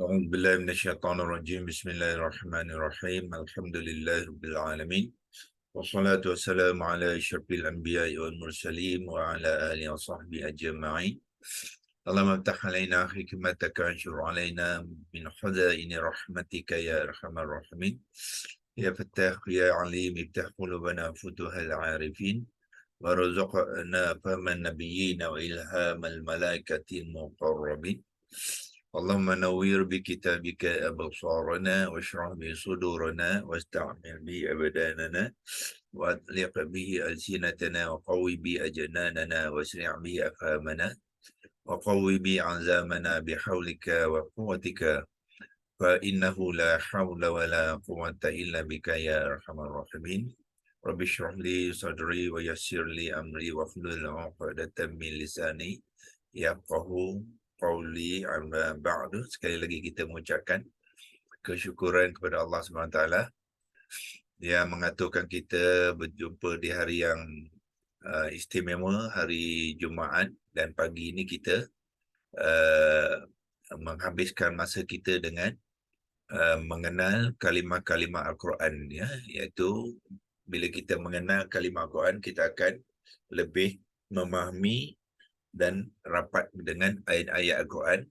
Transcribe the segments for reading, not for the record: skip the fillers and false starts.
أعوذ بالله من الشيطان الرجيم. بسم الله الرحمن الرحيم. الحمد لله رب العالمين، والصلاة والسلام على أشرف الأنبياء والمرسلين وعلى آله وصحبه أجمعين. اللهم افتح علينا حكمتك وانشر علينا من خزائن رحمتك يا أرحم الراحمين. يا فتاح يا عليم افتح قلوبنا فتوح العارفين، وارزقنا فهم النبيين وإلهام الملائكة المقربين. اللهم نوّر بكتابك أبصارنا واشرح به صدورنا واستعمل به أبداننا وأطلق به ألسنتنا وقوي به أجناننا واسرع به أفهامنا وقوي به عزامنا بحولك وقوتك، فإنه لا حول ولا قوة إلا بك يا أرحم الراحمين. رب اشرح لي صدري ويسر لي أمري واحلل عقدة من لساني yafqahu qawli, amma ba'du. Sekali lagi kita mengucapkan kesyukuran kepada Allah SWT yang mengaturkan kita berjumpa di hari yang istimewa, hari Jumaat, dan pagi ini kita menghabiskan masa kita dengan mengenal kalimah-kalimah Al-Quran, ya, iaitu bila kita mengenal kalimah Al-Quran, kita akan lebih memahami dan rapat dengan ayat-ayat Al-Quran,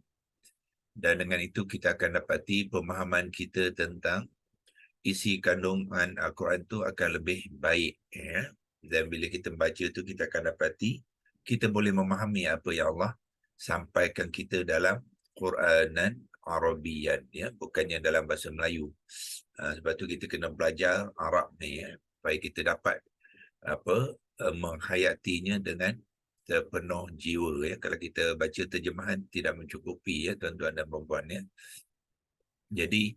dan dengan itu kita akan dapati pemahaman kita tentang isi kandungan Al-Quran tu akan lebih baik, ya. Dan bila kita membaca tu kita akan dapati kita boleh memahami apa yang Allah sampaikan kita dalam Quranan Arabian, ya, bukannya dalam bahasa Melayu. Sebab tu kita kena belajar Arab ni, ya, supaya kita dapat menghayatinya dengan sepenuh jiwa, ya. Kalau kita baca terjemahan tidak mencukupi, ya, tuan-tuan dan puan-puan, ya. Jadi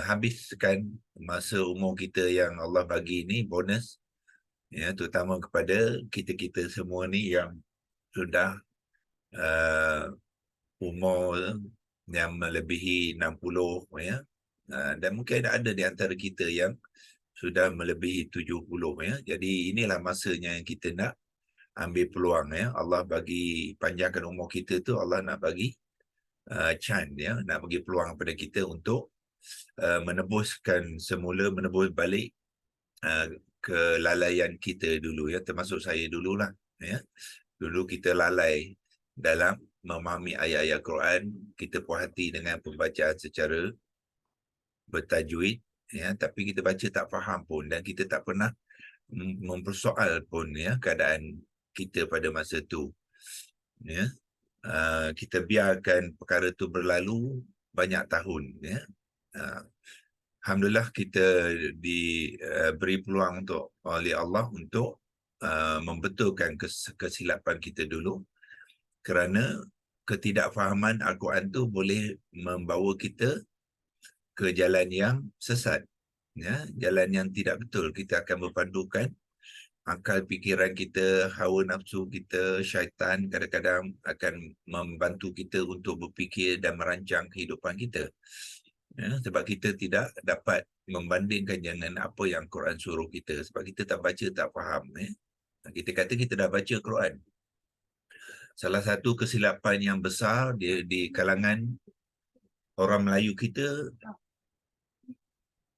habiskan masa umur kita yang Allah bagi ni bonus, ya, terutama kepada kita-kita semua ni yang sudah umur yang melebihi 60, ya. Dan mungkin ada di antara kita yang sudah melebihi 70, ya. Jadi inilah masanya yang kita nak ambil peluang, ya. Allah bagi panjangkan umur kita tu, Allah nak bagi chance, ya, nak bagi peluang kepada kita untuk menebus balik kelalaian kita dulu, ya, termasuk saya dululah, ya. Dulu kita lalai dalam memahami ayat-ayat Quran, kita puas hati dengan pembacaan secara bertajwid, ya, tapi kita baca tak faham pun, dan kita tak pernah mempersoal pun, ya, keadaan kita pada masa tu, ya. Kita biarkan perkara tu berlalu banyak tahun, ya. Alhamdulillah kita diberi peluang oleh Allah untuk membetulkan kesilapan kita dulu, kerana ketidakfahaman Al-Quran tu boleh membawa kita ke jalan yang sesat, ya, jalan yang tidak betul. Kita akan berpandukan akal fikiran kita, hawa nafsu kita, syaitan kadang-kadang akan membantu kita untuk berfikir dan merancang kehidupan kita, ya, sebab kita tidak dapat membandingkan dengan apa yang Quran suruh kita, sebab kita tak baca, tak faham, ya. Kita kata kita dah baca Quran. Salah satu kesilapan yang besar di kalangan orang Melayu kita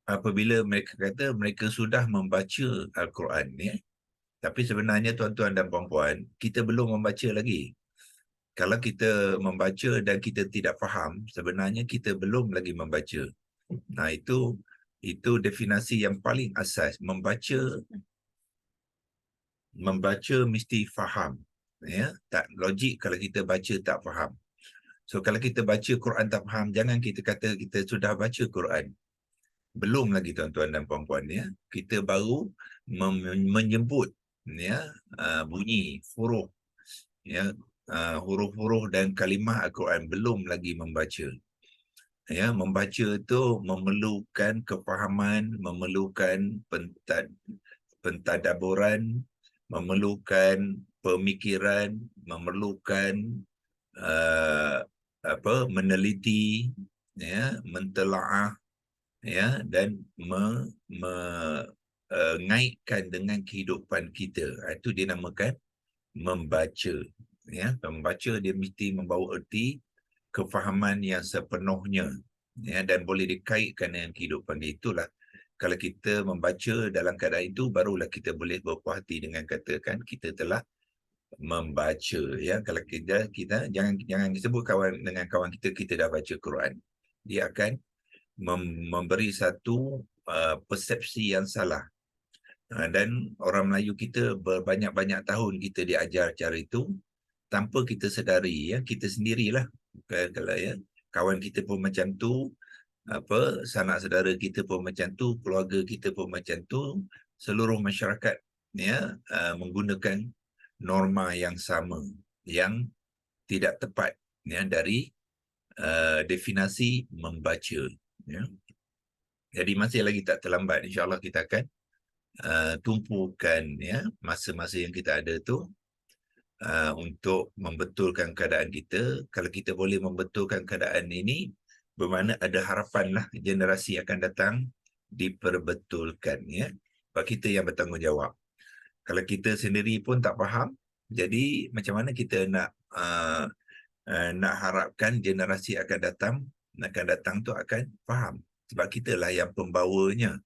apabila mereka kata mereka sudah membaca Al-Quran, ya. Tapi sebenarnya tuan-tuan dan puan-puan, kita belum membaca lagi. Kalau kita membaca dan kita tidak faham, sebenarnya kita belum lagi membaca. Nah, itu definisi yang paling asas. Membaca mesti faham, ya. Tak logik kalau kita baca tak faham. So kalau kita baca Quran tak faham, jangan kita kata kita sudah baca Quran. Belum lagi tuan-tuan dan puan-puan, ya. Kita baru menyebut, ya, bunyi huruf, ya, huruf-huruf dan kalimah Al-Quran, belum lagi membaca, ya. Membaca itu memerlukan kefahaman, memerlukan pentadaburan, memerlukan pemikiran, memerlukan meneliti, ya, mentelaah, ya, dan mengaitkan dengan kehidupan kita. Itu dinamakan membaca, ya. Membaca dia mesti membawa erti kefahaman yang sepenuhnya, ya, dan boleh dikaitkan dengan kehidupan dia. Itulah kalau kita membaca dalam keadaan itu, barulah kita boleh berpuas hati dengan katakan kita telah membaca, ya. Kalau kita jangan sebut kawan dengan kawan kita dah baca Quran. Dia akan memberi satu persepsi yang salah. Dan orang Melayu kita berbanyak-banyak tahun kita diajar cara itu tanpa kita sedari, ya. Kita sendirilah, kalau ya kawan kita pun macam tu, sanak saudara kita pun macam tu, keluarga kita pun macam tu, seluruh masyarakat, ya, menggunakan norma yang sama yang tidak tepat, ya, dari definasi membaca, ya. Jadi masih lagi tak terlambat, insya-Allah kita akan tumpukan, ya, masa-masa yang kita ada tu untuk membetulkan keadaan kita. Kalau kita boleh membetulkan keadaan ini, bermakna ada harapanlah generasi akan datang diperbetulkan, ya. Sebab kita yang bertanggungjawab. Kalau kita sendiri pun tak faham, jadi macam mana kita nak harapkan generasi akan datang tu akan faham. Sebab kitalah yang pembawanya.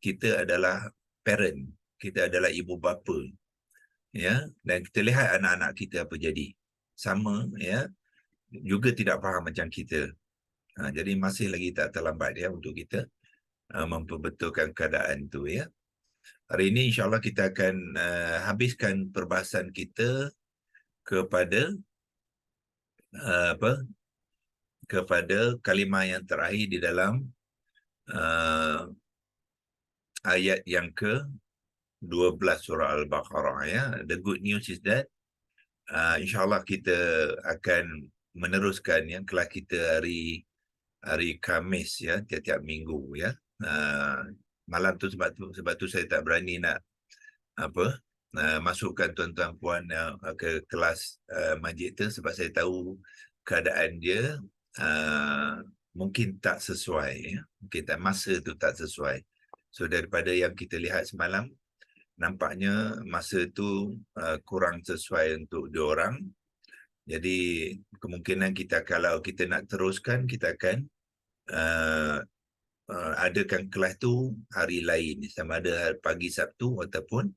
Kita adalah parent, kita adalah ibu bapa, ya, dan kita lihat anak-anak kita apa jadi. Sama, ya, juga tidak faham macam kita. Jadi masih lagi tak terlambat, ya, untuk kita memperbetulkan keadaan tu, ya. Hari ini insya-Allah kita akan habiskan perbahasan kita kepada kepada kalimah yang terakhir di dalam ayat yang ke-12 surah Al-Baqarah, ya. The good news is that insya-Allah kita akan meneruskan yang kelas kita hari Khamis, ya, tiap-tiap minggu, ya. Malam tu sebab tu saya tak berani nak masukkan tuan-tuan puan ke kelas majlis tu, sebab saya tahu keadaan dia mungkin tak sesuai, ya. Mungkin masa tu tak sesuai. So daripada yang kita lihat semalam, nampaknya masa tu kurang sesuai untuk diorang. Jadi kemungkinan kita, kalau kita nak teruskan, kita akan adakan kelas tu hari lain, sama ada pagi Sabtu ataupun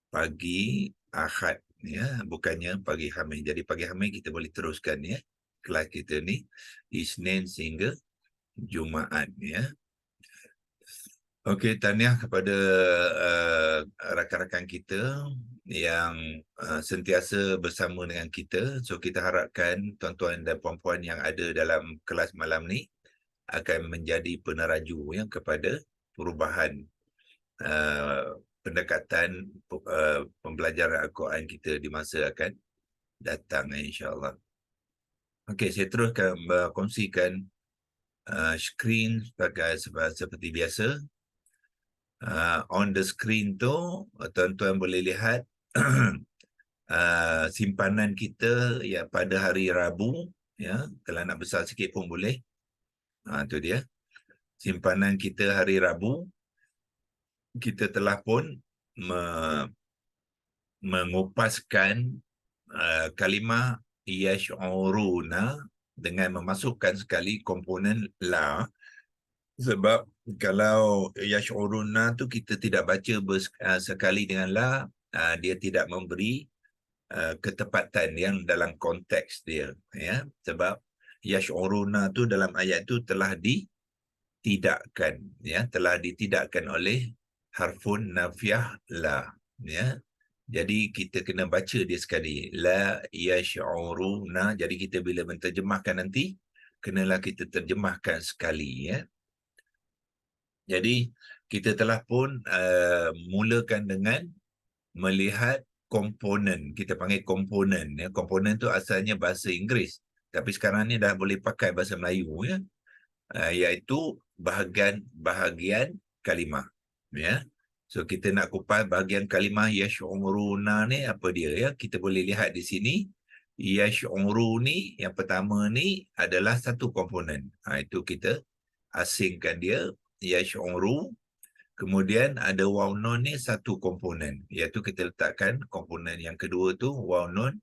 pagi Ahad, ya, bukannya pagi Khamis. Jadi pagi Khamis kita boleh teruskan, ya, kelas kita ni Isnin sehingga Jumaat, ya. Okey, tahniah kepada rakan-rakan kita yang sentiasa bersama dengan kita. So kita harapkan tuan-tuan dan puan-puan yang ada dalam kelas malam ni akan menjadi peneraju, ya, kepada perubahan pendekatan pembelajaran Al-Quran kita di masa akan datang, insya-Allah. Okey, saya teruskan berkongsikan skrin seperti biasa. On the screen tu tuan-tuan boleh lihat simpanan kita, ya, pada hari Rabu, ya. Kalau nak besar sikit pun boleh. Tu dia simpanan kita hari Rabu. Kita telah pun mengupaskan kalimah yash'uruna dengan memasukkan sekali komponen la. Sebab kalau yash'uruna tu kita tidak baca sekali dengan la, dia tidak memberi ketepatan yang dalam konteks dia, ya. Sebab yash'uruna tu dalam ayat tu telah ditidakkan, ya, telah ditidakkan oleh harfun nafiyah la, ya. Jadi kita kena baca dia sekali, la yash'uruna. Jadi kita bila menterjemahkan nanti, kenalah kita terjemahkan sekali, ya. Jadi kita telah pun mulakan dengan melihat komponen. Kita panggil komponen, ya. Komponen tu asalnya bahasa Inggeris, tapi sekarang ni dah boleh pakai bahasa Melayu, ya. Iaitu bahagian kalimah, ya. So kita nak kupas bahagian kalimah yash'uruna ni apa dia, ya. Kita boleh lihat di sini yash'uru ni yang pertama ni adalah satu komponen. Itu kita asingkan dia, yash'uru. Kemudian ada waw nun ni satu komponen, iaitu kita letakkan komponen yang kedua tu waw nun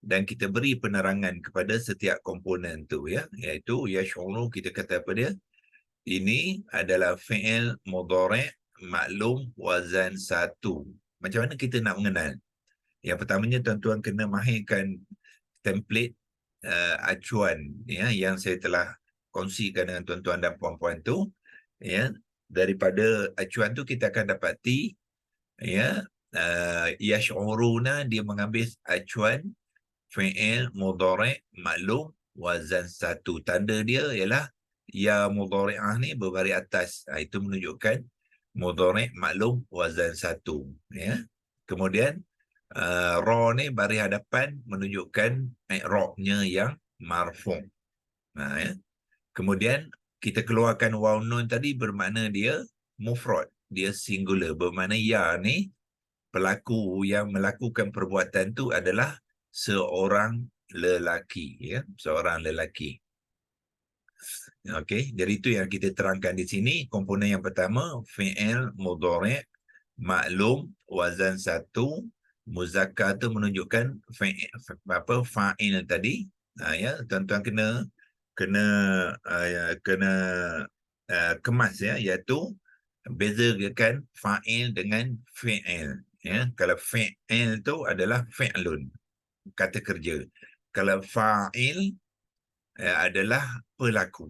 dan kita beri penerangan kepada setiap komponen tu ya, iaitu yash'uru kita kata apa dia? Ini adalah fi'il mudhari' maklum wazan 1. Macam mana kita nak mengenal? Yang pertamanya tuan-tuan kena mahirkan template acuan ya yang saya telah kongsikan dengan tuan-tuan dan puan-puan tu ya. Daripada acuan tu kita akan dapati ya yash'uruna dia mengambil acuan fi'il mudhari' maklum wazan 1. Tanda dia ialah ya mudhari'ah ni berbaris atas. Itu menunjukkan mudhari' maklum wazan 1 ya. Kemudian ra ni baris hadapan menunjukkan i'rabnya yang marfu'. Ya. Kemudian kita keluarkan waw nun tadi bermakna dia mufrad, dia singular, bermakna ya ni pelaku yang melakukan perbuatan tu adalah seorang lelaki ya, seorang lelaki. Okey, jadi itu yang kita terangkan di sini. Komponen yang pertama fi'il mudhari' maklum wazan 1, muzakkar tu menunjukkan fa'il tadi. Ya, tuan-tuan kena kemas ya, iaitu bezakan fa'il dengan fi'il ya. Kalau fi'il tu adalah fi'lun, kata kerja. Kalau fa'il adalah pelaku.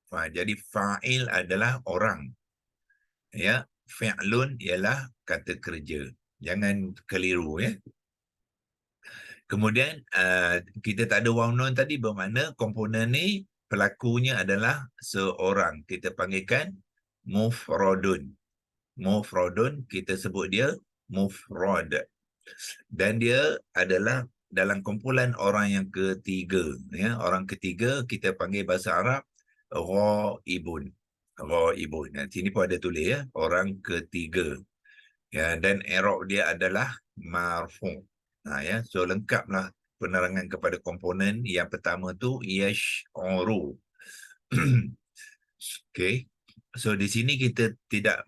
Jadi fa'il adalah orang ya, fi'lun ialah kata kerja. Jangan keliru ya. Kemudian kita tak ada waw nun tadi, bermakna komponen ni pelakunya adalah seorang. Kita panggilkan mufradun. Mufradun kita sebut dia mufrad. Dan dia adalah dalam kumpulan orang yang ketiga ya. Orang ketiga kita panggil bahasa Arab ghaibun. Ghaibun. Sini pun ada tulis ya, orang ketiga. Ya, dan i'rab dia adalah marfu'. Ya, so lengkaplah penerangan kepada komponen yang pertama tu yash'uru. Okey. So di sini kita tidak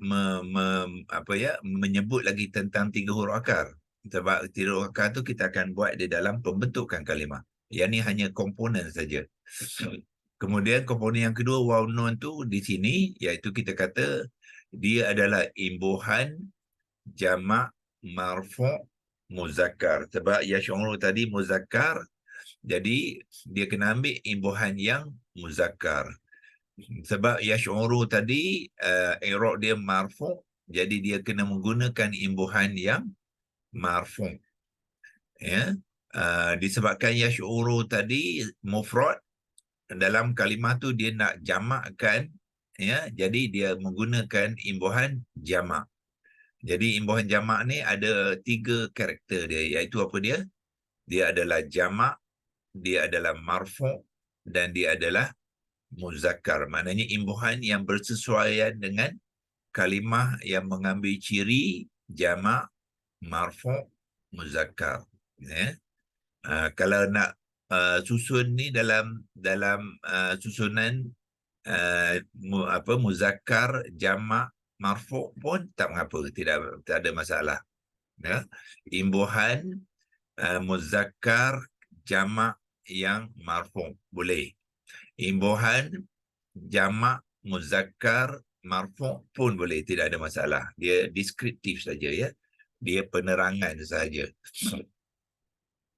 menyebut lagi tentang 3 huruf akar. Sebab 3 huruf akar tu kita akan buat di dalam pembentukan kalimah. Yang ni hanya komponen saja. Kemudian komponen yang kedua waw nun tu di sini, iaitu kita kata dia adalah imbuhan jamak marfu' muzakkar. Sebab yash'uru tadi muzakkar, jadi dia kena ambil imbuhan yang muzakkar. Sebab yash'uru tadi i'rab dia marfu', jadi dia kena menggunakan imbuhan yang marfu'. Ya. Disebabkan yash'uru tadi mufrad, dalam kalimah tu dia nak jamakkan ya, jadi dia menggunakan imbuhan jamak. Jadi imbuhan jamak ni ada 3 karakter dia, iaitu apa dia? Dia adalah jamak, dia adalah marfu' dan dia adalah muzakkar. Maknanya imbuhan yang bersesuaian dengan kalimah yang mengambil ciri jamak, marfu', muzakkar. Ya. Kalau nak susun ni dalam susunan muzakkar, jamak, marfu' pun tak mengapa, tak ada masalah. Ya. Imbuhan muzakkar, jamak yang marfu' boleh. Imbuhan jamak muzakkar marfu' pun boleh, tidak ada masalah. Dia deskriptif saja ya. Dia penerangan saja.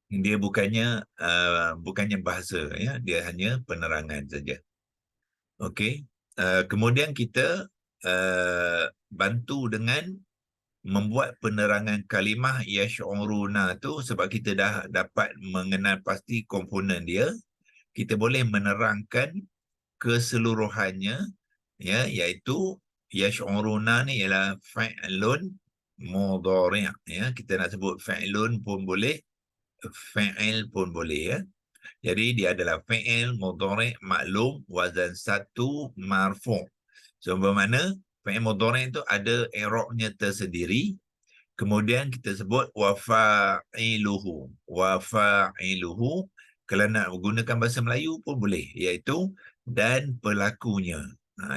Dia bukannya bahasa ya, dia hanya penerangan saja. Okey. Kemudian kita bantu dengan membuat penerangan kalimah yash'uruna tu, sebab kita dah dapat mengenal pasti komponen dia. Kita boleh menerangkan keseluruhannya ya, iaitu yash'uruna ni ialah fa'ilun mudhari' ya. Kita nak sebut fa'ilun pun boleh, fa'il pun boleh ya. Jadi dia adalah fa'il mudhari' maklum wazan 1 marfu'. So bermakna fa'il mudhari' itu ada i'rabnya tersendiri. Kemudian kita sebut wa fa'iluhu. Wa fa'iluhu, kalau nak menggunakan bahasa Melayu pun boleh, iaitu dan pelakunya.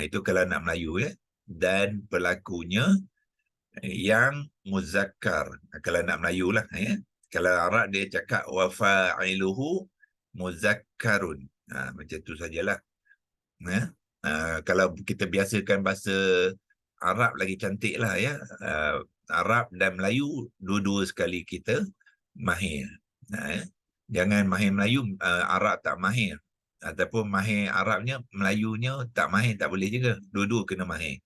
Itu kalau nak Melayu ya. Dan pelakunya yang muzakkar. Kalau nak Melayu lah ya. Kalau Arab dia cakap wa fa'iluhu muzakkarun. Macam tu sajalah. Ya. Kalau kita biasakan bahasa Arab lagi cantik lah ya. Arab dan Melayu dua-dua sekali kita mahir. Ya. Jangan mahir Melayu, Arab tak mahir. Ataupun mahir Arabnya, Melayunya tak mahir, tak boleh juga. Dua-dua kena mahir.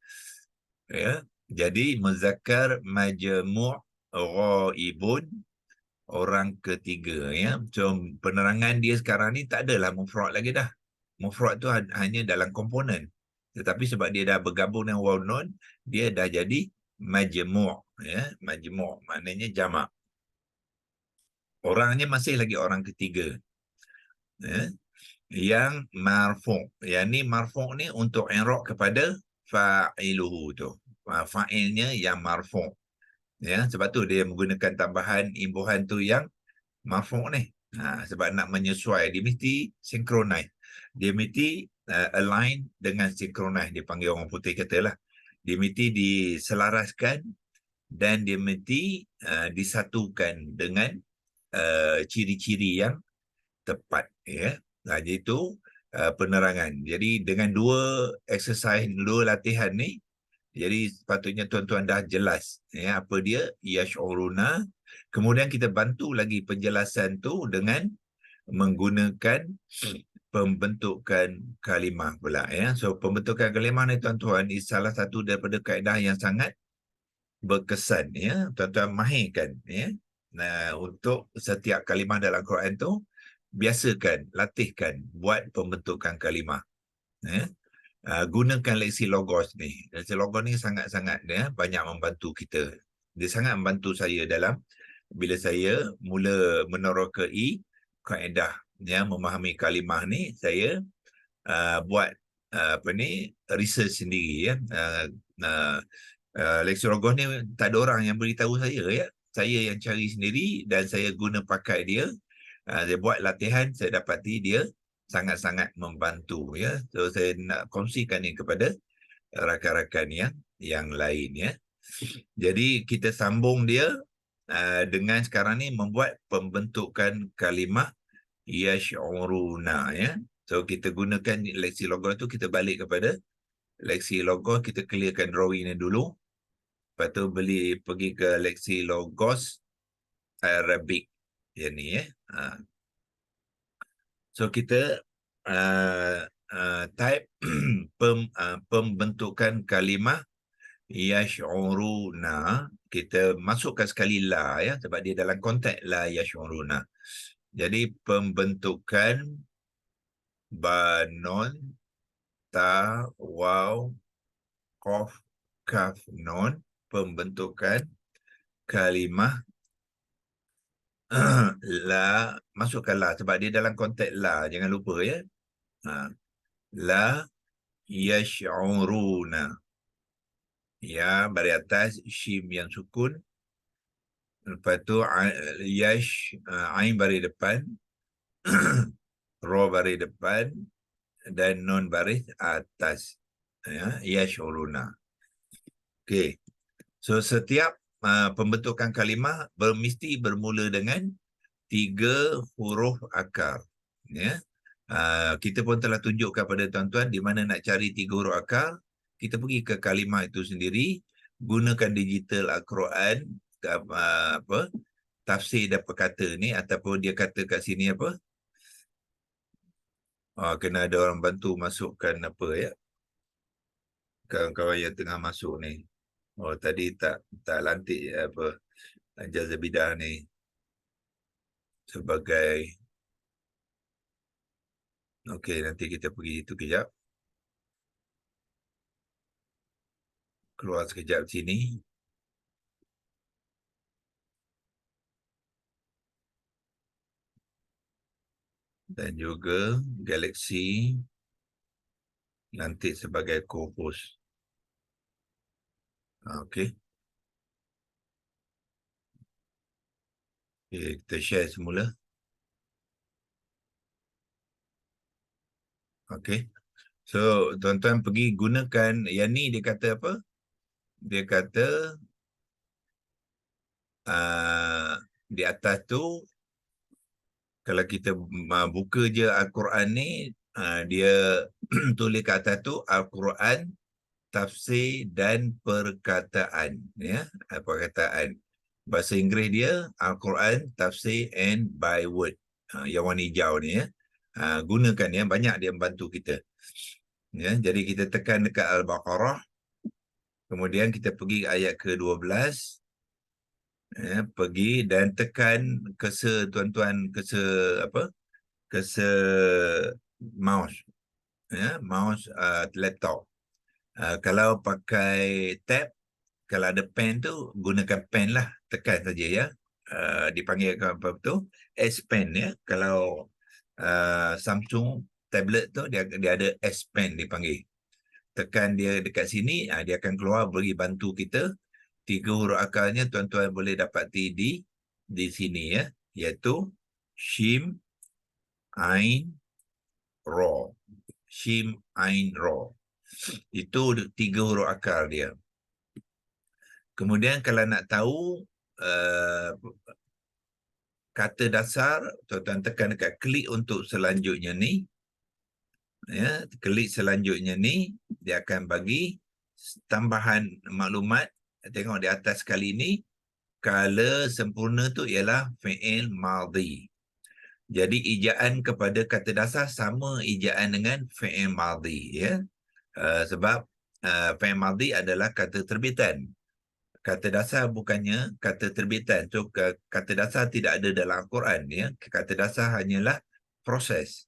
Ya. Jadi muzakkar majmu' ghaibun, orang ketiga ya. So penerangan dia sekarang ni tak adalah mufrad lagi dah. Mufrad tu hanya dalam komponen. Tetapi sebab dia dah bergabung dengan waw nun, dia dah jadi majmu' ya. Majmu' maknanya jamak. Orangnya masih lagi orang ketiga. Ya. Yang marfu'. Yang ni marfu' ni untuk i'rab kepada fa'iluhu tu. Fa'ilnya yang marfu'. Ya, sebab tu dia menggunakan tambahan imbuhan tu yang marfu' ni. Sebab nak menyesuai, dia mesti synchronize. Dia mesti align dengan synchronize. Dia panggil orang putih katalah. Dia mesti diselaraskan dan dia mesti disatukan dengan ciri-ciri yang tepat. Ya. Jadi itu penerangan. Jadi dengan dua exercise, dua latihan ni, jadi sepatutnya tuan-tuan dah jelas ya, apa dia yash'uruna. Kemudian kita bantu lagi penjelasan tu dengan menggunakan pembentukan kalimah pula ya. So pembentukan kalimah ni tuan-tuan salah satu daripada kaedah yang sangat berkesan ya. Tuan-tuan mahirkan ya. Nah, untuk setiap kalimah dalam Quran tu biasakan, latihkan buat pembentukan kalimah. Ya. Gunakan leksi logos ni. Leksi logos ni sangat-sangat ya, banyak membantu kita. Dia sangat membantu saya dalam bila saya mula menerokai kaedah ya, memahami kalimah ni, saya buat research sendiri ya. Leksi logos ni tak ada orang yang beritahu saya ya. Saya yang cari sendiri dan saya guna pakai dia. Saya buat latihan, saya dapati dia sangat-sangat membantu ya. So saya nak kongsikan ini kepada rakan-rakan yang lain ya. Jadi kita sambung dia dengan sekarang ni membuat pembentukan kalimah yash'uruna ya. So kita gunakan leksi logos tu, kita balik kepada leksi logos, kita clearkan drawing ni dulu. Lepas tu pergi ke leksi logos Arabic yang ni ya. So kita type pembentukan kalimah yash'uruna. Kita masukkan sekali la ya, sebab dia dalam konteks la yash'uruna. Jadi pembentukan ba, nun, ta, waw, qaf, kaf, nun. Pembentukan kalimah la, masukkan la sebab dia dalam konteks la, jangan lupa ya. La yash'uruna. Ya, baris atas shim yang sukun. Lepas tu ain baris depan, ro baris depan dan nun baris atas. Ya, yash'uruna. Okey. So setiap pembentukan kalimah mesti bermula dengan 3 huruf akar. Ya. Kita pun telah tunjukkan kepada tuan-tuan di mana nak cari 3 huruf akar. Kita pergi ke kalimah itu sendiri, gunakan digital Al-Quran, tafsir dan perkata ni, ataupun dia kata kat sini apa? Kena ada orang bantu masukkan apa ya? Kawan-kawan yang tengah masuk ni. Tadi tak lantik apa Jazabidah ni sebagai. Okey, nanti kita pergi itu kejap. Keluar sekejap sini. Dan juga Galaxy nanti sebagai co-host. Okey. Okay, kita share semula. Okey. So, tuan-tuan pergi gunakan yang ni, dia kata apa? Dia kata di atas tu, kalau kita buka je Al-Quran ni, dia tulis kat atas tu Al-Quran, tafsir dan perkataan, ya, perkataan. Bahasa Inggeris dia Al-Quran, tafsir and by word. Yang warna hijau ni, ya. Gunakan, ya, banyak dia membantu kita. Ya, jadi kita tekan dekat Al-Baqarah, kemudian kita pergi ayat ke-12, ya, pergi dan tekan tuan-tuan apa? Mouse, ya, mouse laptop. Kalau pakai tab, kalau ada pen tu, gunakan pen lah, tekan saja, ya. Dipanggil apa tu? S Pen, ya. Kalau Samsung tablet tu, dia ada S Pen dipanggil. Tekan dia dekat sini, dia akan keluar bagi bantu kita. 3 huruf akalnya tuan-tuan boleh dapati di sini, ya, iaitu Shim, Ain, Ra. Shim, Ain, Ra. Itu 3 huruf akal dia. Kemudian kalau nak tahu kata dasar, tuan-tuan tekan dekat klik untuk selanjutnya ni. Ya, klik selanjutnya ni, dia akan bagi tambahan maklumat. Tengok di atas kali ni, kala sempurna tu ialah fi'il madhi. Jadi ejaan kepada kata dasar sama ejaan dengan fi'il madhi, ya. Sebab fi'il madhi adalah kata terbitan. Kata dasar bukannya kata terbitan. So kata dasar tidak ada dalam Al-Quran, ya. Kata dasar hanyalah proses.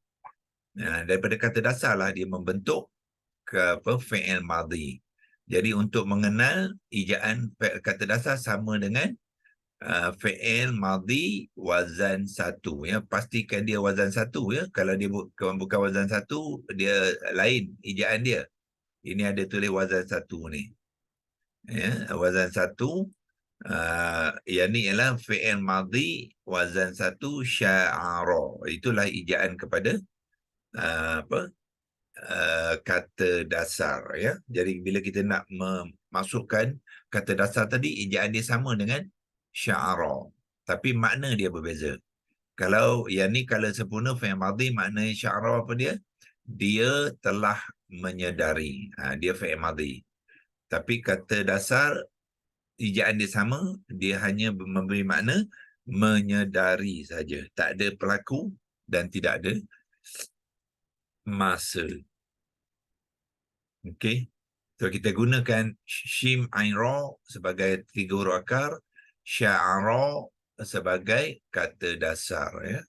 Daripada kata dasar lah dia membentuk fi'il madhi. Jadi untuk mengenal ejaan kata dasar sama dengan fi'il madhi wazan 1, ya. Pastikan dia wazan 1, ya. Kalau dia bukan wazan 1, dia lain ejaan dia. Ini ada tulis wazan 1 ni, ya. Wazan 1, yang ni ialah fi'il madhi wazan 1 sya'ara. Itulah ejaan kepada kata dasar, ya. Jadi bila kita nak memasukkan kata dasar tadi, ejaan dia sama dengan sya'ara, tapi makna dia berbeza. Kalau yang ni kalau sempurna fi'il madhi, makna sya'ara apa dia? Dia telah menyedari. Dia fi'il madhi. Tapi kata dasar, ejaan dia sama, dia hanya memberi makna menyedari saja. Tak ada pelaku dan tidak ada masa. Okey. So kita gunakan Shim, Ain, Ra sebagai 3 huruf akar, Sya'ara sebagai kata dasar, ya.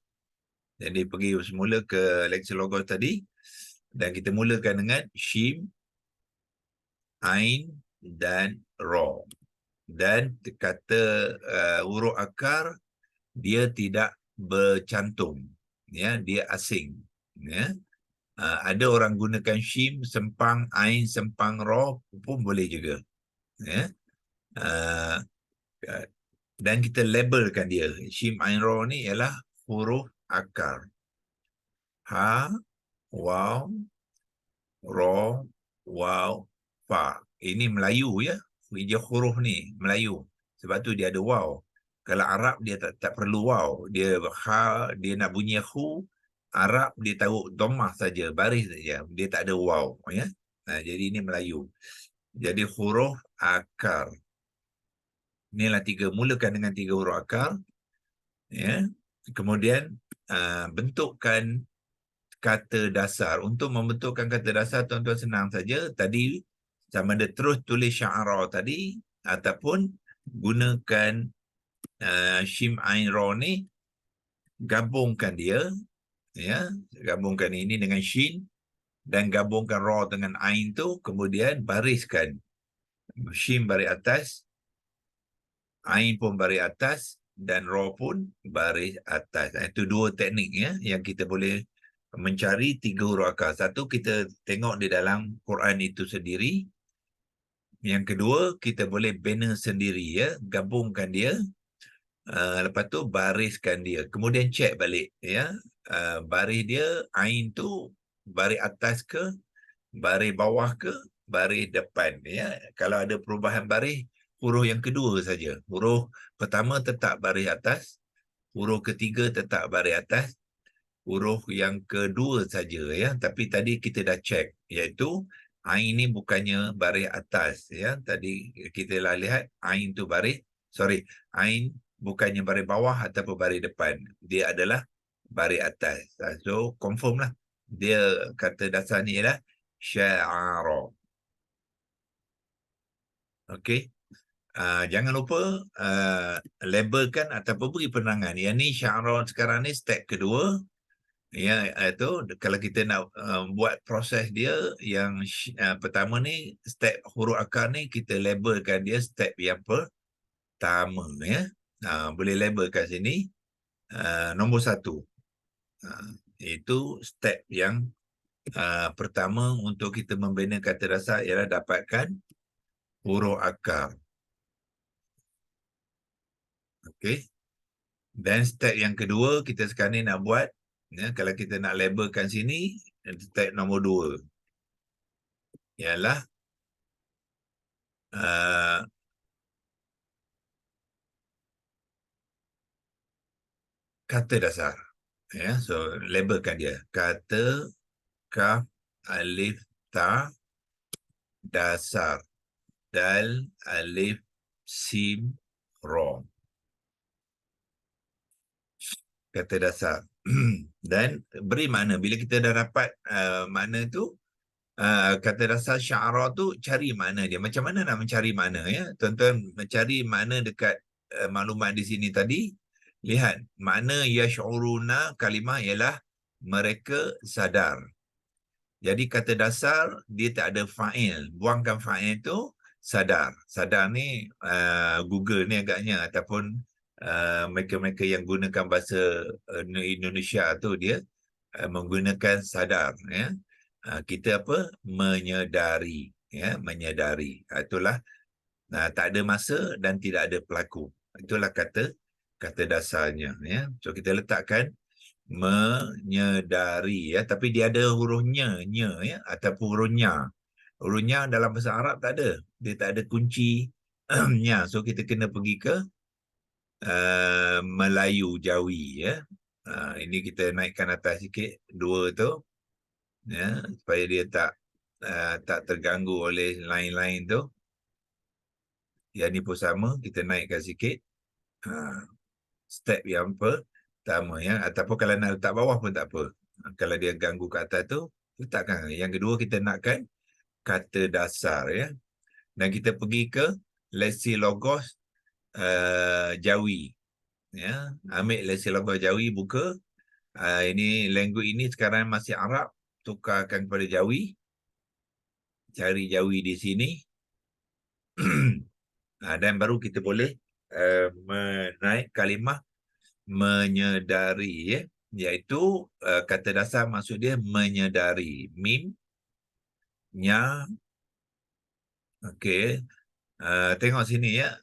Jadi pergi semula ke lecture logos tadi dan kita mulakan dengan Shim, Ain dan Ra. Dan kata huruf akar dia tidak bercantum, ya, dia asing, ya. Ada orang gunakan Shim sempang Ain sempang Ra pun boleh juga, ya. Dan kita labelkan dia. Shim, Ain, Ra ni ialah huruf akar. Ha, Waw, Ra, Waw, Fa. Ini Melayu, ya. Dia huruf ni Melayu. Sebab tu dia ada waw. Kalau Arab dia tak perlu waw. Dia dia nak bunyi khu, Arab dia tahu dhammah saja, baris saja. Dia tak ada waw, ya. Jadi ini Melayu. Jadi huruf akar. Inilah mulakan dengan 3 huruf akar, ya. Kemudian bentukkan kata dasar. Untuk membentukkan kata dasar, tuan-tuan senang saja. Tadi sama ada terus tulis sya'ara tadi ataupun gunakan Shim, Ain, Ra ni, gabungkan dia, ya. Gabungkan ini dengan Shin dan gabungkan Ra dengan Ain tu, kemudian bariskan. Shim baris atas, Ain pun baris atas dan Ra pun baris atas. Itu 2 teknik, ya, yang kita boleh mencari 3 huruf akar. Satu, kita tengok di dalam Quran itu sendiri. Yang kedua, kita boleh bina sendiri, ya, gabungkan dia. Lepas tu bariskan dia. Kemudian cek balik, ya. Baris dia, Ain tu baris atas ke, baris bawah ke, baris depan, ya. Kalau ada perubahan baris, huruf yang kedua saja. Huruf pertama tetap baris atas, huruf ketiga tetap baris atas, huruf yang kedua saja ya, tapi tadi kita dah check, iaitu ain ni bukannya baris atas ya. Tadi kita lah lihat ain tu baris, ain bukannya baris bawah ataupun baris depan, dia adalah baris atas. So confirm lah, dia kata dasar ni ialah sya'ara. Okey. Jangan lupa labelkan ataupun beri penerangan. Yang ni sya'ara sekarang ni step kedua. Ya, itu kalau kita nak buat proses dia yang pertama ni, step huruf akar ni kita labelkan dia step yang pertama ya. Boleh labelkan sini nombor 1. Itu step yang pertama untuk kita membina kata dasar ialah dapatkan huruf akar. Okey. Dan step yang kedua kita sekarang ni nak buat ya, kalau kita nak labelkan sini, step nombor 2 ialah kata dasar ya. So labelkan dia kata, kaf, alif, ta, dasar, dal, alif, sim, ro. Kata dasar. Dan beri makna. Bila kita dah dapat makna tu, kata dasar sya'ara tu, cari makna dia. Macam mana nak mencari makna ya? Tuan-tuan mencari makna dekat maklumat di sini tadi. Lihat, makna yash'uruna kalimah ialah mereka sadar. Jadi kata dasar dia tak ada fa'il. Buangkan fa'il tu, sadar. Sadar ni Google ni agaknya, ataupun mereka-mereka yang gunakan bahasa Indonesia tu dia menggunakan sadar ya. Kita apa? Menyedari ya, menyedari. Itulah tak ada masa dan tidak ada pelaku. Itulah kata dasarnya ya. So kita letakkan menyedari ya, tapi dia ada huruf nya ya, ataupun huruf nya. Huruf nya dalam bahasa Arab tak ada. Dia tak ada kunci nya. So kita kena pergi ke Melayu Jawi ya. Ini kita naikkan atas sikit 2 tu ya, supaya dia tak terganggu oleh lain-lain tu. Yang ni pun sama, kita naikkan sikit. Step yang pertama ya, ataupun kalau nak letak bawah pun tak apa. Kalau dia ganggu kat atas tu, letakkan. Yang kedua kita nakkan kata dasar ya. Dan kita pergi ke Lexilogos Jawi ya. Ambil Lexilogos Jawi, buka. Ini language ini sekarang masih Arab, tukarkan kepada Jawi. Cari Jawi di sini. Dan baru kita boleh menaik kalimah menyedari ya, iaitu kata dasar maksud dia menyedari. Mim, nya. Okey. Tengok sini ya.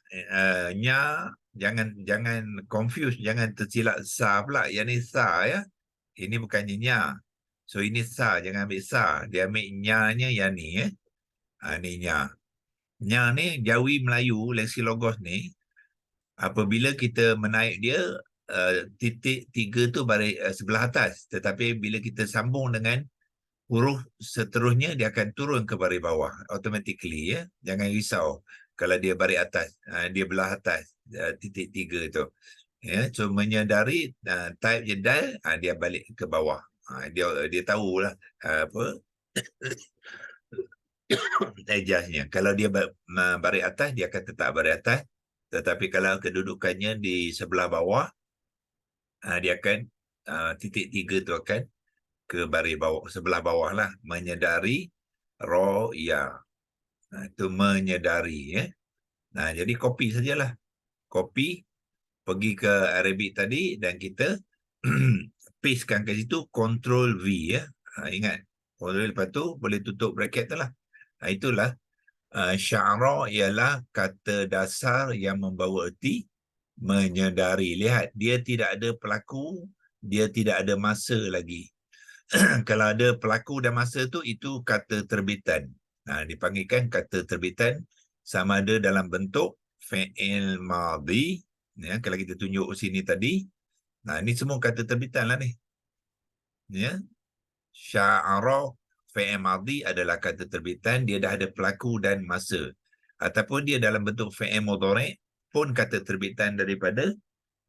Nya, jangan confuse, jangan tersilap sa pula. Yang ni sa ya. Ini bukannya nya. So ini sa, jangan ambil sa. Dia ambil nya-nya yang ni ya. Ni nya. Nya ni Jawi Melayu Lexilogos ni, apabila kita menaik dia, titik 3 tu baris sebelah atas. Tetapi bila kita sambung dengan huruf seterusnya, dia akan turun ke baris bawah automatically ya. Jangan risau kalau dia baris atas, dia belah atas titik 3 tu ya. So menyedari, type je dal, dia balik ke bawah. Dia tahulah apa adjustnya. Kalau dia baris atas, dia akan tetap baris atas. Tetapi kalau kedudukannya di sebelah bawah, dia akan titik 3 tu akan ke baris bawah, sebelah bawah lah. Menyedari, ro, ya. Itu menyedari ya. Jadi copy sajalah. Copy, pergi ke Arabic tadi dan kita pastekan ke situ, Ctrl V ya. Ingat, Ctrl lepas tu boleh tutup bracket tu lah. Itulah sya'ara ialah kata dasar yang membawa erti menyedari. Lihat, dia tidak ada pelaku, dia tidak ada masa lagi. Kalau ada pelaku dan masa tu, itu kata terbitan. Dipanggilkan kata terbitan, sama ada dalam bentuk fi'il madhi ya, kalau kita tunjuk sini tadi, Nah, ini semua kata terbitan lah ni. Ya. Sya'ara fi'il madhi adalah kata terbitan, dia dah ada pelaku dan masa. Ataupun dia dalam bentuk fi'il mudhari' pun kata terbitan daripada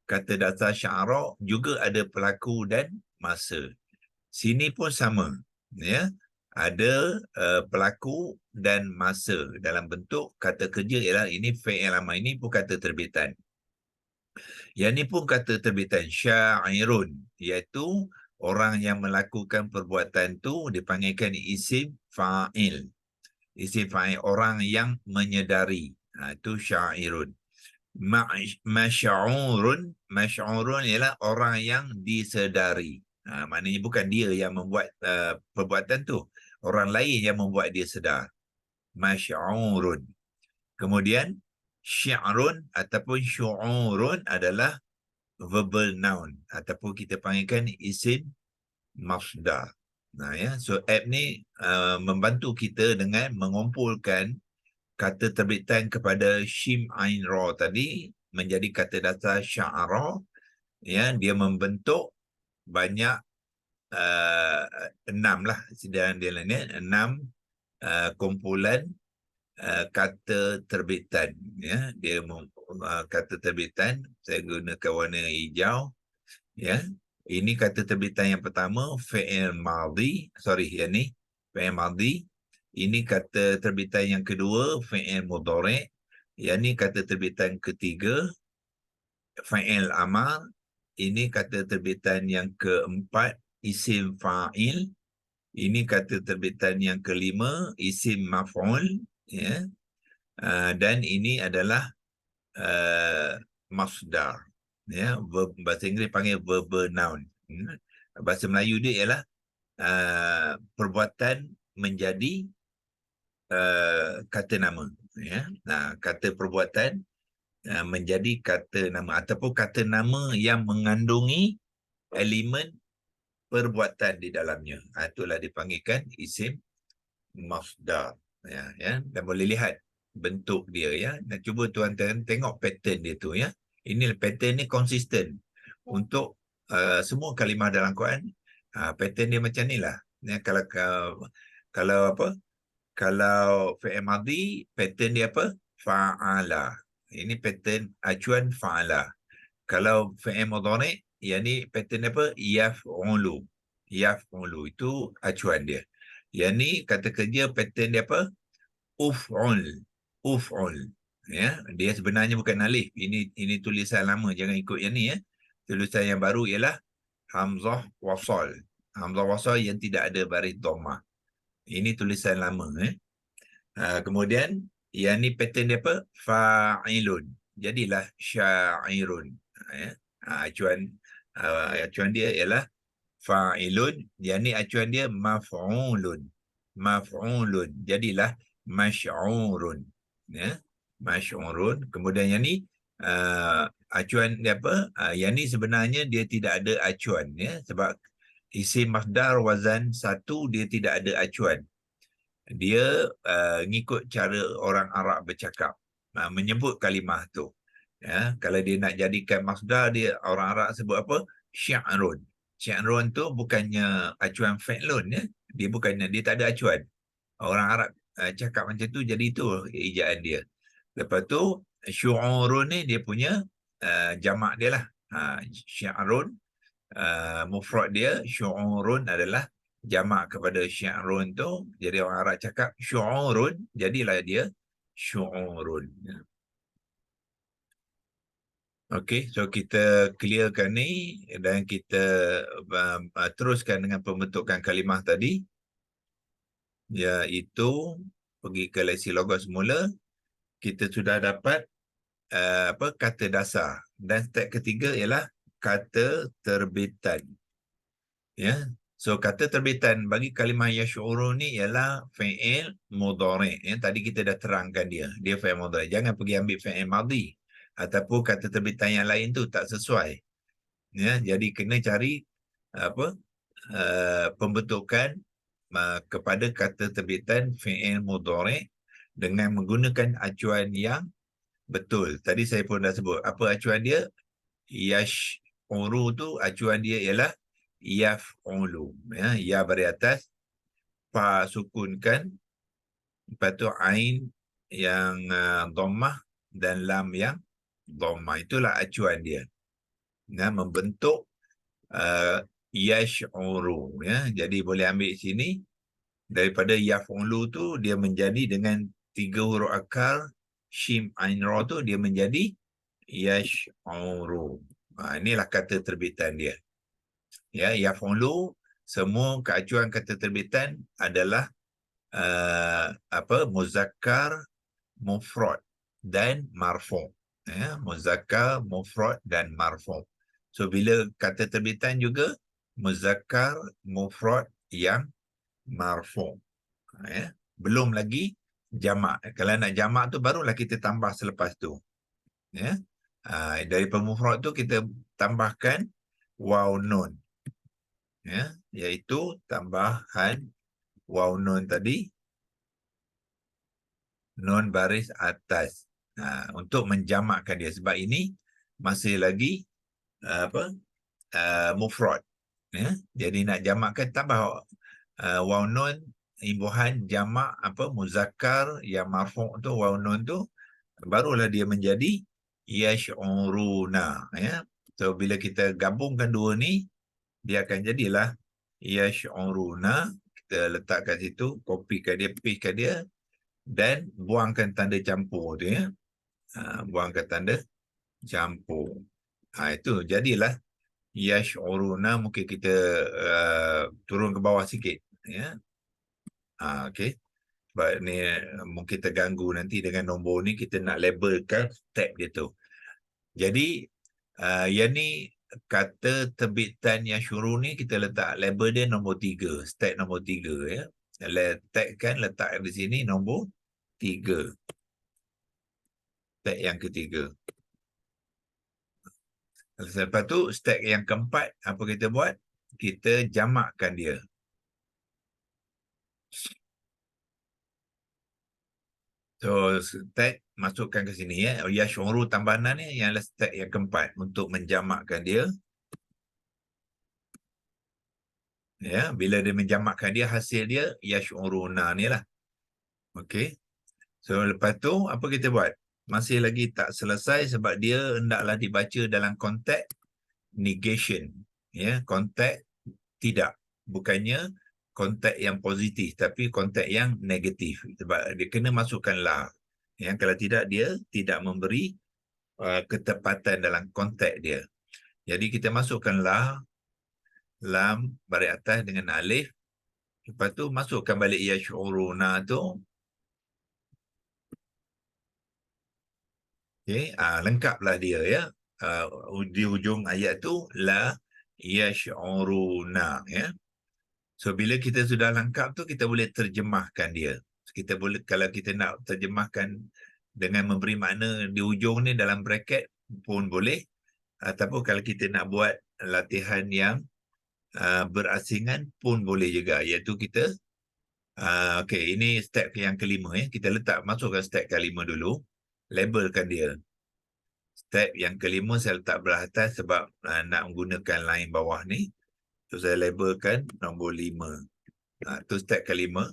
kata dasar sya'ara juga ada pelaku dan masa. Sini pun sama, ya. Ada pelaku dan masa dalam bentuk kata kerja ialah ini fi'il amar, ini pun kata terbitan. Yang ni pun kata terbitan syairun, iaitu orang yang melakukan perbuatan tu dipanggilkan isim fa'il. Isim fa'il, orang yang menyedari. Itu syairun. Masy'urun ialah orang yang disedari. Maknanya bukan dia yang membuat perbuatan tu. Orang lain yang membuat dia sedar. Masy'urun. Kemudian syi'run ataupun syu'urun adalah verbal noun ataupun kita panggilkan isim masdar. Nah ya, so app ni membantu kita dengan mengumpulkan kata terbitan kepada shim ain ra tadi menjadi kata dasar sya'ara, ya, dia membentuk banyak 6 lah dan dia lainnya 6 kumpulan kata terbitan, ya. Dia kata terbitan saya gunakan warna hijau, ya. Ini kata terbitan yang pertama fi'il madhi, yang ni fi'il madhi. Ini kata terbitan yang kedua fi'il mudhari'. Yang ni kata terbitan ketiga fi'il amar. Ini kata terbitan yang keempat isim fa'il. Ini kata terbitan yang kelima isim maf'ul, ya. Dan ini adalah masdar, ya. Bahasa Inggeris panggil verbal noun. Bahasa Melayu dia ialah perbuatan menjadi kata nama, ya. Nah, kata perbuatan menjadi kata nama ataupun kata nama yang mengandungi elemen perbuatan di dalamnya. Itulah dipanggilkan isim masdar, ya. Dan boleh lihat bentuk dia, ya. Dan cuba tuan-tuan tengok pattern dia tu, ya. Ini pattern ni konsisten untuk semua kalimah dalam Quran. Pattern dia macam ni lah, ya. Kalau apa, kalau fi'il madhi pattern dia apa, fa'ala. Ini pattern acuan fa'ala. Kalau fi'il mudhari', yang ni pattern apa, yaf'ulu. Yaf'ulu itu acuan dia. Yang ni kata kerja pattern dia apa, uf'ul. Uf'ul, ya. Dia sebenarnya bukan alif. Ini tulisan lama, jangan ikut yang ni, ya. Tulisan yang baru ialah hamzah wasal. Hamzah wasal yang tidak ada baris dhammah. Ini tulisan lama, kemudian yang ni pattern dia apa, fa'ilun. Jadilah syairun, ya. Acuan dia ialah fa'ilun. Yang ni acuan dia maf'ulun. Maf'ulun. Jadilah masy'urun, ya. Masy'urun. Kemudian yang ni acuan dia apa? Yang ni sebenarnya dia tidak ada acuan, ya, sebab isim masdar wazan satu dia tidak ada acuan. Dia ngikut cara orang Arab bercakap, menyebut kalimah tu, ya. Kalau dia nak jadikan masdar, dia orang Arab sebut apa, syi'run. Syi'run tu bukannya acuan fi'lun, ya. Dia tak ada acuan. Orang Arab cakap macam tu, jadi itu ejaan dia. Lepas tu syu'urun ni dia punya jamak dia lah. Syi'run mufrad dia, syu'urun adalah jamak kepada syi'run tu. Jadi orang Arab cakap syu'urun, jadilah dia syu'urun. Okey, so kita clearkan ni dan kita teruskan dengan pembentukan kalimah tadi, iaitu pergi ke leksi logos semula. Kita sudah dapat kata dasar, dan step ketiga ialah kata terbitan, ya. So kata terbitan bagi kalimah yash'urun ni ialah fi'il mudhari', ya. Tadi kita dah terangkan dia fi'il mudhari'. Jangan pergi ambil fi'il madhi ataupun kata terbitan yang lain tu tak sesuai, ya. Jadi kena cari pembentukan kepada kata terbitan fi'il mudhari' dengan menggunakan acuan yang betul. Tadi saya pun dah sebut apa acuan dia, yash'uru tu acuan dia ialah yaf'ulu. Ya bari atas, fa sukunkan, lepas tu ain yang dhammah dan lam yang dhammah. Itulah acuan dia. Membentuk yash'uru. Jadi boleh ambil sini, daripada yaf'ulu tu dia menjadi dengan 3 huruf akar shim ain ra tu dia menjadi yash'uru. Inilah kata terbitan dia. Yaf'ulu, semua keacuan kata terbitan adalah muzakkar, mufrad dan marfu'. Muzakkar, mufrad dan marfu'. So bila kata terbitan juga muzakkar, mufrad yang marfu'. Belum lagi jamak. Kalau nak jamak tu barulah kita tambah selepas tu. Dari pemufrad tu kita tambahkan waw nun. Iaitu tambahan waw nun tadi, nun baris atas. Untuk menjamakkan dia. Sebab ini masih lagi mufrad. Jadi nak jamakkan tambah waw nun, imbuhan jamak muzakkar yang marfu' tu, waw nun tu, barulah dia menjadi yash'uruna. So bila kita gabungkan dua ni, dia akan jadilah yash'uruna. Kita letak kat situ, kopikan dia, pastekan dia, dan buangkan tanda campur tu. Buangkan tanda campur. Itu jadilah yash'uruna. Mungkin kita turun ke bawah sikit. Okey. Sebab ni mungkin terganggu nanti dengan nombor ni, kita nak labelkan tab dia tu. Jadi yang ni kata terbitan yash'uru ni kita letak label dia nombor 3, step nombor 3. Letak di sini nombor 3. Step yang ketiga. Lepas tu step yang keempat, apa kita buat? Kita jamakkan dia. So step masukkan ke sini yash'uru tambahan ni yang step yang keempat untuk menjamakkan dia. Bila dia menjamakkan dia, hasil dia yash'uruna ni lah. Okey. So lepas tu apa kita buat? Masih lagi tak selesai sebab dia hendaklah dibaca dalam konteks negation. Konteks tidak. Bukannya konteks yang positif, tapi konteks yang negatif. Sebab dia kena masukkan la. Kalau tidak, dia tidak memberi ketepatan dalam konteks dia. Jadi kita masukkan la, lam, baris atas dengan alif. Lepas tu masukkan balik yash'uruna tu. Lengkaplah dia di hujung ayat tu la yash'uruna. So bila kita sudah lengkap tu, kita boleh terjemahkan dia. Kita boleh, kalau kita nak terjemahkan dengan memberi makna di hujung ni dalam bracket pun boleh, ataupun kalau kita nak buat latihan yang berasingan pun boleh juga, iaitu kita okey, ini step yang kelima. Kita masukkan step kelima dulu, labelkan dia. Step yang kelima saya letak belah atas sebab nak menggunakan line bawah ni. So saya labelkan nombor 5. Itu step kelima.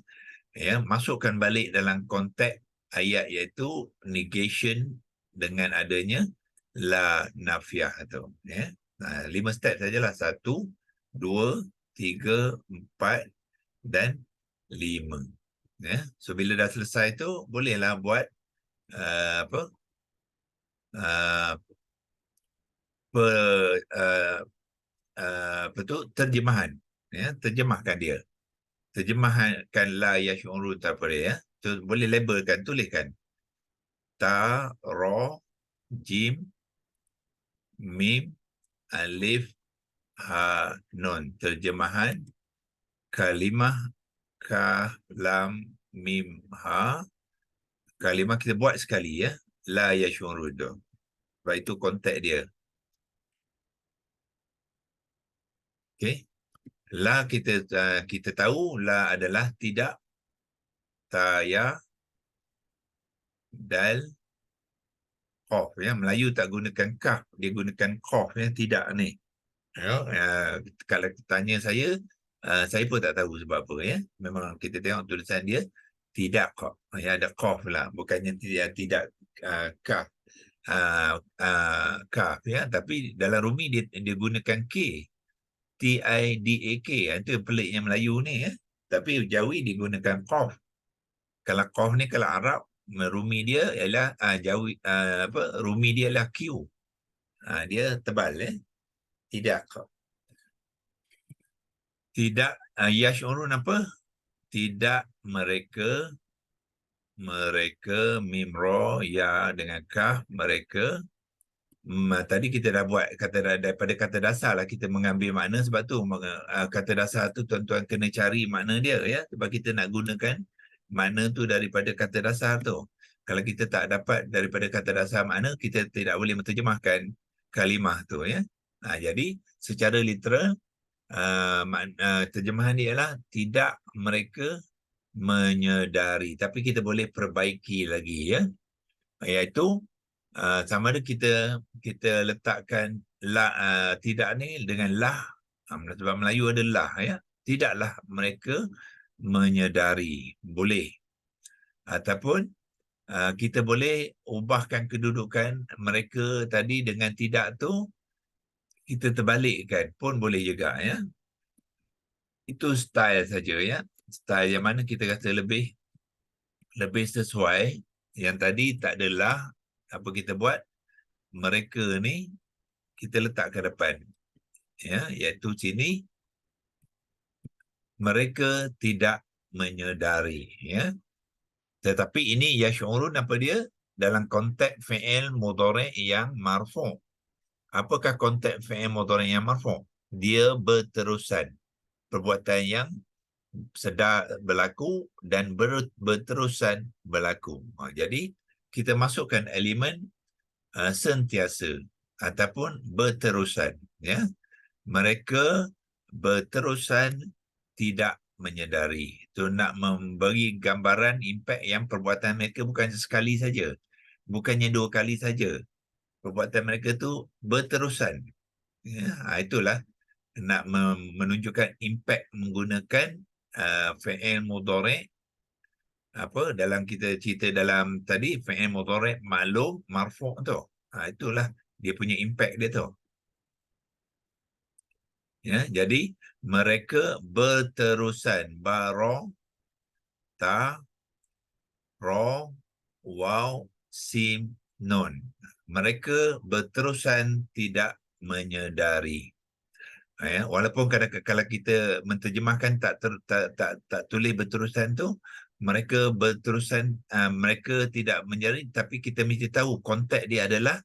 Masukkan balik dalam konteks ayat iaitu negation dengan adanya la nafiah tu. 5 step sajalah. 1, 2, 3, 4 dan 5. So bila dah selesai tu, bolehlah buat terjemahan. Terjemahkan dia. Terjemahkan la yash'uru tafri. So boleh labelkan, tuliskan ta, ra, jim, mim, alif, ha, nun. Terjemahan kalimah ka, lam, mim, ha. Kalimah kita buat sekali la yash'uru tu. Sebab itu konteks dia. Okey. La kita tahu la adalah tidak, ta, ya, dal, qaf. Melayu tak gunakan kaf, dia gunakan qaf. Tidak ni. You know, kalau tanya saya pun tak tahu sebab apa ya. Memang kita tengok tulisan dia tidak kok. Ya, ada qaf lah. Bukannya tidak kaf. Kaf ya. Tapi dalam Rumi dia gunakan K. T-I-D-A-K. Itu yang peliknya Melayu ni ya. Tapi Jawi digunakan qaf. Kalau qaf ni kalau Arab, Rumi dia ialah Jawi Rumi dia ialah Q. Dia tebal ya. Tidak kok. Tidak yash'urun apa? Tidak mereka mimro ya dengan kah mereka. Tadi kita dah buat daripada kata dasar lah kita mengambil makna, sebab tu kata dasar tu tuan-tuan kena cari makna dia ya, sebab kita nak gunakan makna tu daripada kata dasar tu. Kalau kita tak dapat daripada kata dasar makna, kita tidak boleh menterjemahkan kalimah tu ya. Jadi secara literal terjemahan dia ialah tidak mereka menyedari, tapi kita boleh perbaiki lagi ya, iaitu sama ada kita letakkan tidak ni dengan lah, sebab Melayu ada lah ya, tidaklah mereka menyedari, boleh, ataupun kita boleh ubahkan kedudukan mereka tadi dengan tidak tu, kita terbalikkan pun boleh juga ya. Itu style saja ya, style yang mana kita rasa lebih sesuai. Yang tadi tak adalah apa kita buat, mereka ni kita letak ke depan ya, iaitu sini mereka tidak menyedari ya. Tetapi ini yash'urun apa dia dalam konteks fi'il mudhari' yang marfu'. Apakah konteks fi'il mudhari' yang marfu'? Dia berterusan, perbuatan yang sedar berlaku dan berterusan berlaku. Jadi kita masukkan elemen sentiasa ataupun berterusan ya. Mereka berterusan tidak menyedari. Itu nak memberi gambaran impak yang perbuatan mereka bukan sekali saja, bukannya 2 kali saja. Perbuatan mereka tu berterusan ya. Itulah nak menunjukkan impak menggunakan fi'il mudhari'. Apa dalam kita cerita dalam tadi fi'il mudhari' maklum marfu' tu. Itulah dia punya impak dia tu. Ya, jadi mereka berterusan, ta ro waw sim nun. Mereka berterusan tidak menyedari. Ya, walaupun kadang-kadang kalau kita menterjemahkan tak tulis berterusan tu, mereka berterusan, mereka tidak menyedari, tapi kita mesti tahu konteks dia adalah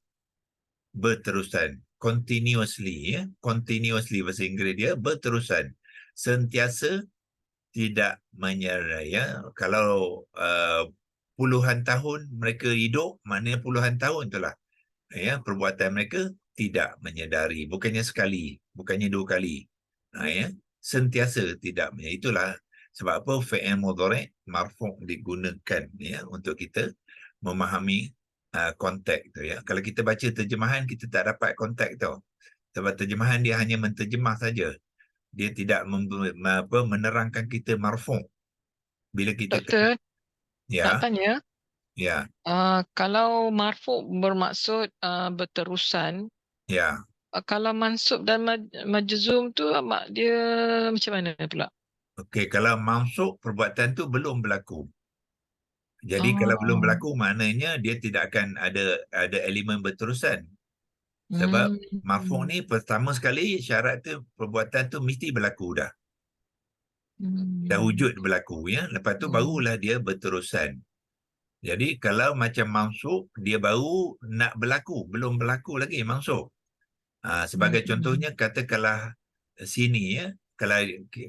berterusan, continuously ya, continuously bahasa Inggeris dia berterusan, sentiasa tidak menyedari ya. Kalau puluhan tahun mereka hidup, maknanya puluhan tahun itulah ya, perbuatan mereka tidak menyedari, bukannya sekali, bukannya 2 kali. Ya, sentiasa tidak menyedari. Itulah sebab apa fi'il mudhari' marfu' digunakan ya, untuk kita memahami konteks tu ya. Kalau kita baca terjemahan, kita tak dapat konteks tu. Sebab terjemahan dia hanya menterjemah saja. Dia tidak menerangkan kita marfu'. Bila kita Doktor, nak ya, tanya, ya, kalau marfu' bermaksud berterusan, ya. kalau mansub dan majzum tu dia macam mana pula? Okey, kalau mansub perbuatan tu belum berlaku. Jadi kalau belum Oh. berlaku, maknanya dia tidak akan ada elemen berterusan. Sebab marfu' Hmm. ni pertama sekali syarat tu perbuatan tu mesti berlaku dah. Dah Hmm. wujud berlaku ya. Lepas tu barulah dia berterusan. Jadi kalau macam mansub, dia baru nak berlaku, belum berlaku lagi mansub. Sebagai contohnya, katakanlah sini ya,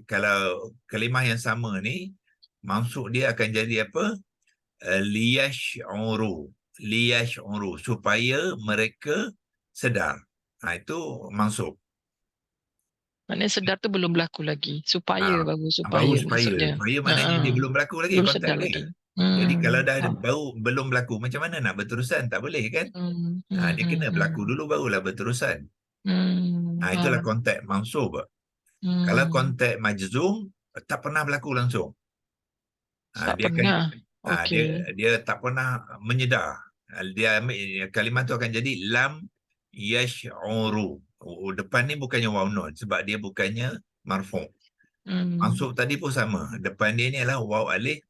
kalau kalimah yang sama ni, mansub dia akan jadi apa? Liyash'uru, supaya mereka sedar. Itu mansub. Maknanya sedar tu belum berlaku lagi. Supaya, baru Baru supaya supaya. maksudnya. Supaya maknanya dia belum berlaku lagi Belum konteks sedar dia. lagi. Jadi kalau dah Faham. belum berlaku, macam mana nak berterusan? Tak boleh kan? Dia kena berlaku dulu barulah berterusan. Itulah Faham. konteks mansub. Kalau konteks majzum, tak pernah berlaku langsung. Tak Dia akan pernah. dia Okey. dia tak pernah menyedar. Dia ambil kalimah tu akan jadi lam yash'uru. Depan ni bukannya waw nun sebab dia bukannya marfu'. Mansub tadi pun sama. Depan dia ni adalah waw alif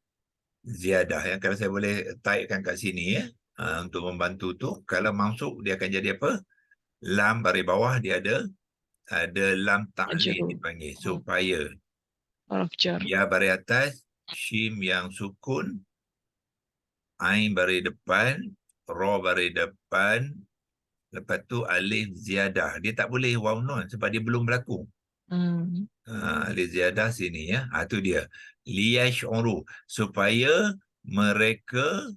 ziyadah. Yang kalau saya boleh taikkan kat sini ya, untuk membantu tu, kalau mansub dia akan jadi apa? Lam baris bawah dia ada lam ta'lil Majrur. dipanggil supaya. Harf jar. Ya baris atas, shim yang sukun, ain baris depan, ra baris depan, lepas tu alif ziyadah. Dia tak boleh waw nun sebab dia belum berlaku. Hmm. Alif ziyadah sini ya. Tu dia. Liyash'uru. Supaya mereka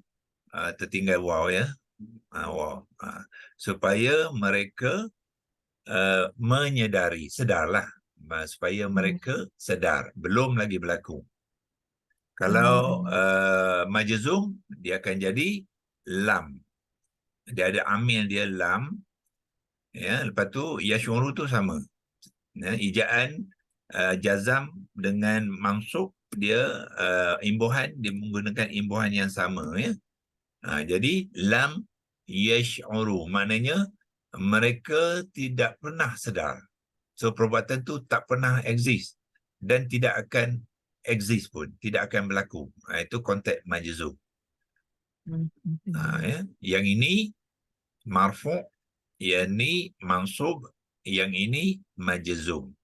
tertinggal waw ya. Waw. Supaya mereka menyedari. Sedarlah. Supaya mereka sedar. Belum lagi berlaku. Kalau majzum, dia akan jadi lam. Dia ada amil dia lam. Ya, lepas tu yash'uru tu sama. Ya, ijaan jazam dengan mansub dia imbuhan, dia menggunakan imbuhan yang sama ya. Jadi lam yash'uru maknanya mereka tidak pernah sedar. So perbuatan tu tak pernah exist dan tidak akan exist pun, tidak akan berlaku. Itu konteks majzum. Ya. Yang ini marfu', yang ini mansub, yang ini majzum.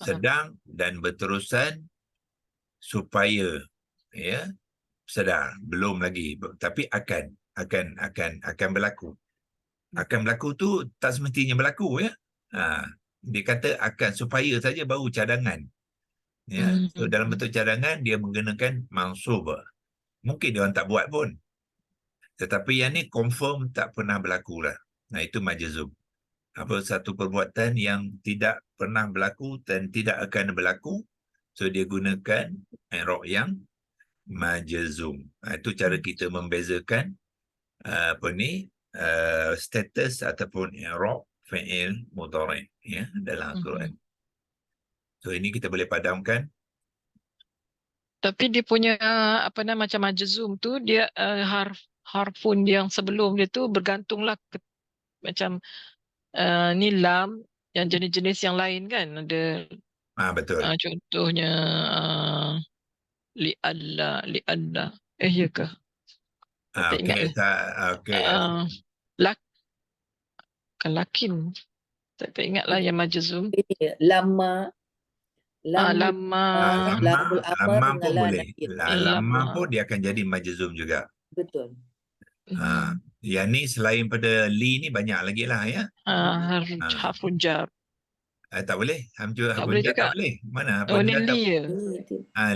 Sedang dan berterusan supaya ya sedar, belum lagi tapi akan berlaku. Akan berlaku tu tak semestinya berlaku ya. Dia kata akan, supaya saja baru cadangan ya. So dalam bentuk cadangan dia menggunakan mansub. Mungkin dia orang tak buat pun, tetapi yang ni confirm tak pernah berlaku lah. Itu majzum. Satu perbuatan yang tidak pernah berlaku dan tidak akan berlaku, so dia gunakan i'rab yang majzum. Itu cara kita membezakan status ataupun i'rab fi'il mudhari' ya dalam Al-Quran. So ini kita boleh padamkan. Tapi dia punya macam majzum tu dia harfun yang sebelum dia tu bergantunglah macam ni lam yang jenis-jenis yang lain kan ada Betul. contohnya li'alla ya ke? Saya tak ingat lah. Lak bukan lakin. Saya tak ingat lah yang majzum. Lama Lama lama pun boleh. Lama lama. pun dia akan jadi majzum juga. Betul. Yang ni selain pada li ni banyak lagi lah ya. Harfun jar. Tak boleh. Tak boleh juga. Tak boleh. Mana? Ni li ya.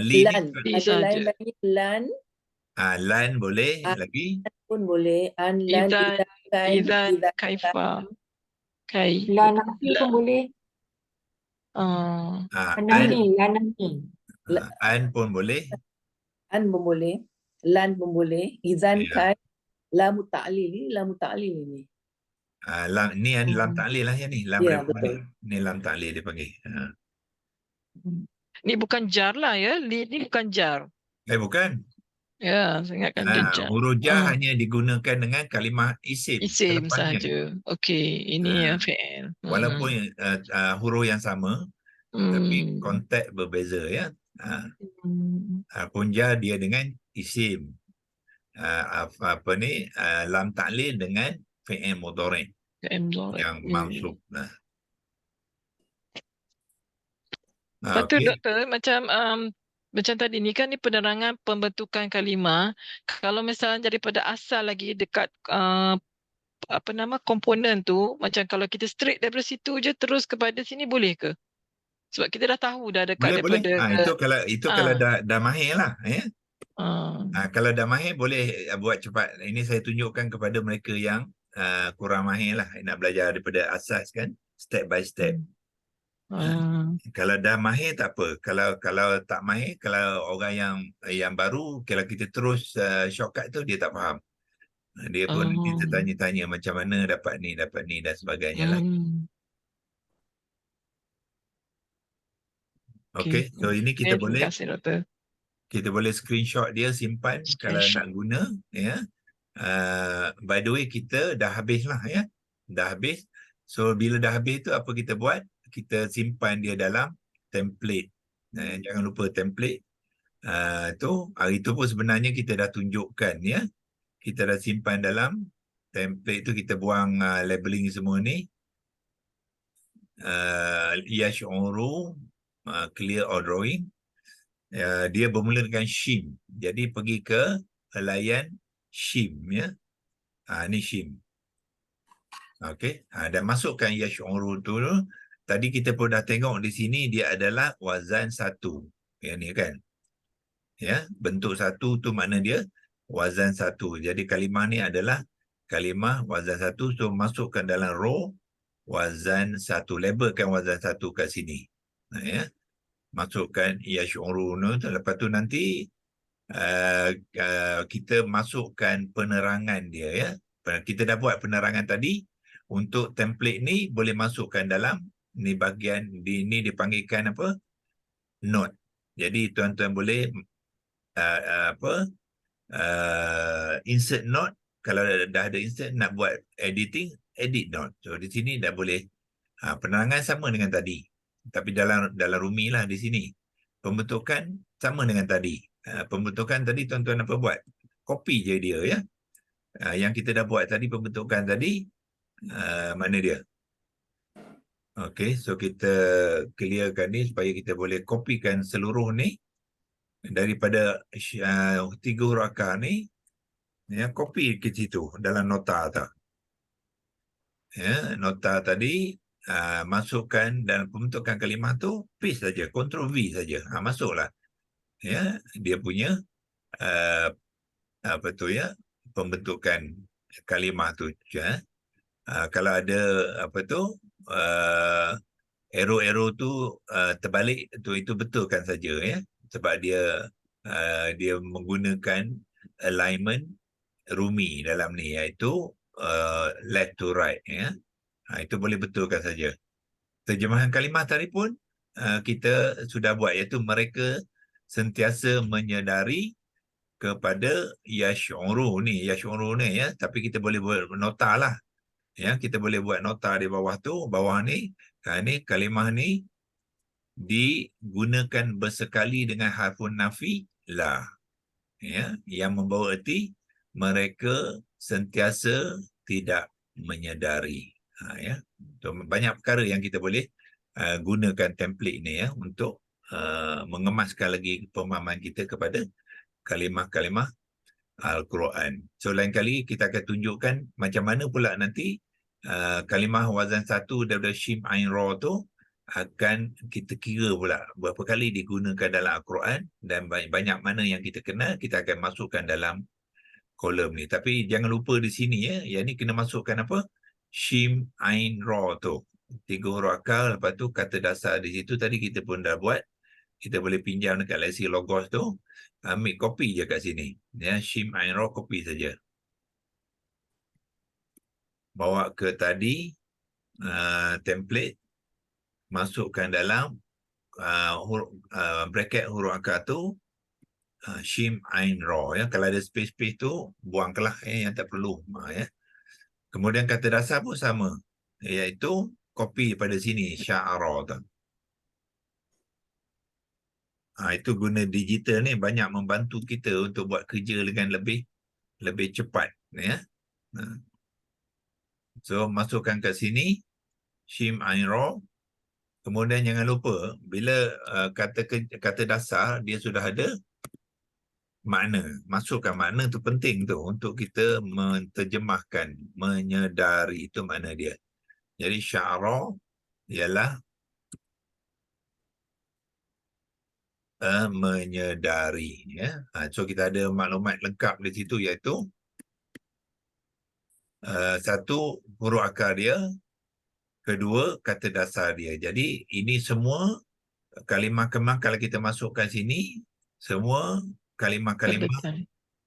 Li Lan. Ada lain lagi lan. Lan boleh lagi. Pun boleh. An lan idan kaifa. Lan nanti pun boleh. An pun boleh. An pun boleh. Lan pun boleh. Izan kai. Lamu ta'lil ni. Ni lam ta'lil lah ya ni. Betul. Ni lam ta'lil dia panggil. Ni bukan jar lah ya. Li ni bukan jar. Bukan. Ya, saya ingatkan dia jar. Huruf jar hanya digunakan dengan kalimah isim. Isim sahaja. Okey, ini yang fi'il. Walaupun huruf yang sama, tapi konteks berbeza ya. Punja dia dengan isim. Lam ta'lil dengan fi'il mudhari' yang mansub. Lepas tu doktor macam tadi ni kan ni penerangan pembentukan kalimah. Kalau misalnya daripada asal lagi dekat komponen tu, macam kalau kita straight daripada situ je terus kepada sini boleh ke? Sebab kita dah tahu dah dekat daripada itu kalau dah mahir lah ya. Kalau dah mahir boleh buat cepat. Ini saya tunjukkan kepada mereka yang kurang mahir lah, nak belajar daripada asas kan, step by step. Kalau dah mahir tak apa. Kalau tak mahir, kalau orang yang baru, kalau kita terus shortcut tu dia tak faham. Dia pun nanti Oh. tertanya-tanya macam mana dapat ni dan sebagainya lah. Okey. Okey, so ini kita Terima boleh kasih doktor. screenshot dia, simpan kalau nak guna, ya. By the way, kita dah habis lah, ya. Dah habis. So bila dah habis tu apa kita buat? Kita simpan dia dalam template. Jangan lupa template. Hari tu pun sebenarnya kita dah tunjukkan, ya. Kita dah simpan dalam template tu, kita buang labeling semua ni. Yash'uru, clear or drawing. Dia bermula dengan shim. Jadi pergi ke layan shim, ya. Ni shim. Okey. Dan masukkan yash'uru tu. Tadi kita pun dah tengok di sini dia adalah wazan 1. Yang ni kan. Ya, bentuk 1 tu makna dia wazan 1. Jadi kalimah ni adalah kalimah wazan 1. So masukkan dalam row wazan 1. Labelkan wazan 1 kat sini. Ya. Masukkan yash'uru tu. Lepas tu nanti kita masukkan penerangan dia, ya. Kita dah buat penerangan tadi. Untuk template ni boleh masukkan dalam ni bahagian ni dipanggilkan apa? Note. Jadi tuan-tuan boleh insert note. Kalau dah ada insert, nak buat editing, edit note. So di sini dah boleh. Penerangan sama dengan tadi, tapi dalam Rumi lah di sini. Pembentukan sama dengan tadi. Pembentukan tadi tuan-tuan apa buat? Copy je dia, ya. Yang kita dah buat tadi, pembentukan tadi, mana dia? Okey, so kita clearkan ni supaya kita boleh kopikan seluruh ni daripada 3 huruf akar ni, ya, copy ke situ dalam nota tu. Ya, nota tadi masukkan dalam pembentukan kalimah tu, paste saja, Ctrl V saja. Masuklah. Ya, dia punya apa tu, ya, pembentukan kalimah tu, ya. Kalau ada apa tu arrow tu terbalik tu, itu betulkan saja, ya, sebab dia menggunakan alignment Rumi dalam ni, iaitu left to right, ya. Itu boleh betulkan saja. Terjemahan kalimah tadi pun kita sudah buat, iaitu mereka sentiasa menyedari kepada yash'uru ni, ya, tapi kita boleh buat nota lah, ya. Kita boleh buat nota di bawah tu, bawah ni, ni kalimah ni digunakan bersekali dengan harfun nafi la, ya, yang membawa erti mereka sentiasa tidak menyedari. Ya. So, banyak perkara yang kita boleh gunakan template ni, ya, untuk mengemaskan lagi pemahaman kita kepada kalimah-kalimah Al-Quran. So lain kali kita akan tunjukkan macam mana pula nanti kalimah wazan 1 daripada Shim Ain Ra tu akan kita kira pula berapa kali digunakan dalam Al-Quran, dan banyak mana yang kita kenal, kita akan masukkan dalam kolom ni. Tapi jangan lupa di sini, ya, yang ni kena masukkan apa? Shim Ain Ra tu. 3 huruf akar, lepas tu kata dasar di situ tadi kita pun dah buat. Kita boleh pinjam dekat Lexi Logos tu, ambil copy je kat sini, ya. Shim Ain Ra, copy saja. Bawa ke tadi template, masukkan dalam bracket huruf akar tu, Shim Ain Ra, ya. Kalau ada space-space tu buanglah, yang tak perlu, ya. Kemudian kata dasar pun sama, iaitu copy pada sini sya'ara tu. Itu guna digital ni banyak membantu kita untuk buat kerja dengan lebih cepat, ya. So masukkan kat sini Shim Ain Ra. Kemudian jangan lupa bila kata dasar dia sudah ada makna. Masukkan makna tu, penting tu untuk kita menterjemahkan, menyedari, itu makna dia. Jadi sya'ara ialah menyedari, ya. So kita ada maklumat lengkap di situ, iaitu 1 huruf akar dia, 2 kata dasar dia. Jadi ini semua kalimah-kalimah kalau kita masukkan sini, semua kalimah-kalimah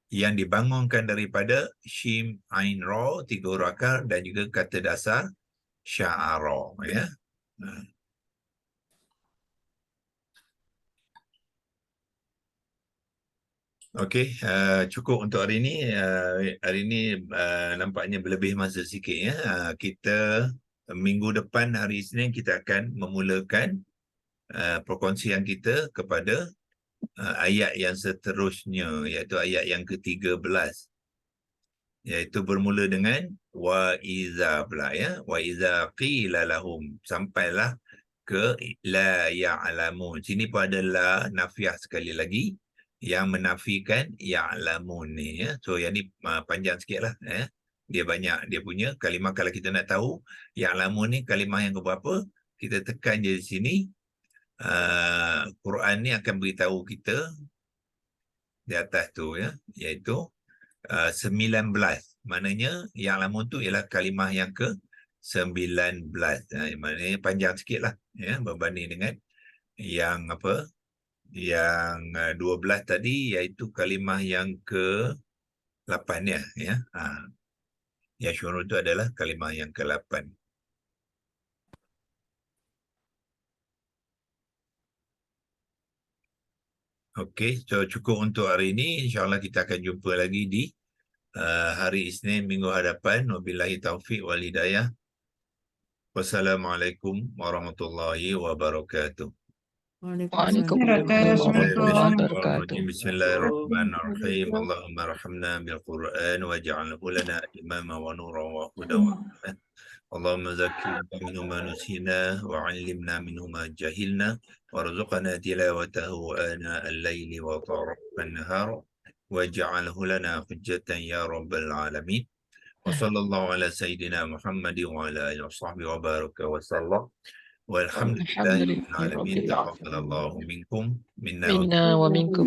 yang dibangunkan daripada shim, ain, ra, 3 huruf akar dan juga kata dasar sya'ara, ya. Okey, cukup untuk hari ini. Hari ini nampaknya berlebih masa sikit, ya. Kita minggu depan hari Isnin kita akan memulakan perkongsian kita kepada ayat yang seterusnya, iaitu ayat yang ke-13, iaitu bermula dengan wa iza pula, ya. Wa iza qila lahum, sampailah ke la ya'lamun. Sini pun ada la nafiah sekali lagi yang menafikan ya'lamun ni, ya. So yang ni panjang sikit lah, ya. Dia banyak, dia punya kalimah. Kalau kita nak tahu ya'lamun ni kalimah yang keberapa, kita tekan je di sini. Quran ni akan beritahu kita di atas tu, ya, iaitu 19. Maknanya ya'lamun tu ialah kalimah yang ke-19. Maknanya panjang sikit lah, ya, berbanding dengan yang apa, yang 12 tadi, iaitu kalimah yang ke-8, ya, ya. Yashurun itu adalah kalimah yang ke-8. Okey, so cukup untuk hari ini. InsyaAllah kita akan jumpa lagi di hari Isnin minggu hadapan. Wabillahi taufiq wal hidayah. Wassalamualaikum warahmatullahi wabarakatuh. Waalaikumsalam warahmatullahi wabarakatuh. Bismillahirrahmanirrahim. Allahumma rahmna bil Quran waj'alhu lana imama wa nura wa huda wa rahmah. Allahumma zakkirna minhu ma nusina wa 'allimna minhu ma jahilna warzuqna tilawatahu ana al-laili wa tarafan nahar waj'alhu lana hujjatan ya rabbal alamin. Wa sallallahu ala sayyidina Muhammad wa ala alihi wa sahbihi wa baraka wa sallam. Walhamdulillahi rabbil alamin. Taqabbalallahu minkum minna Minna wa minkum.